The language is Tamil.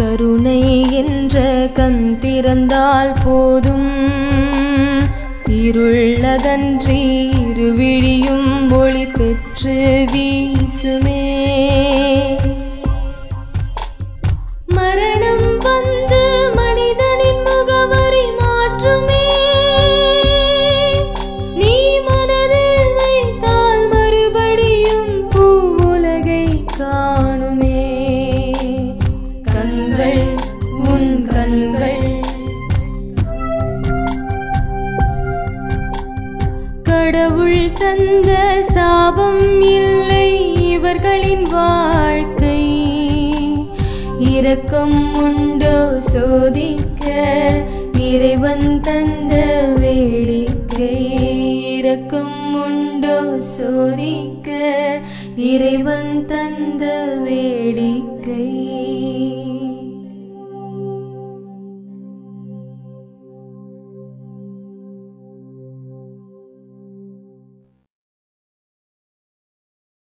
கருணை என்ற கண் திறந்தால் போதும், இருளதன்றி இருவிழியும் ஒளி பெற்று வீசுமே. மரணம் வந்து மனிதனின் முகவரி மாற்றுமே. நீ மனதில் வைத்தால் மறுபடியும் பூவுலகை காணுமே. கண்கள் உன் கண்கள் கடவுள் தந்த சாபம் இல்லை இவர்களின் வாழ்க்கை. இரக்கம் உண்டோ சோதிக்க இறைவன் தந்த வேடிக்கை. இரக்கம் உண்டோ சோதிக்க இறைவன் தந்த வேடிக்கை.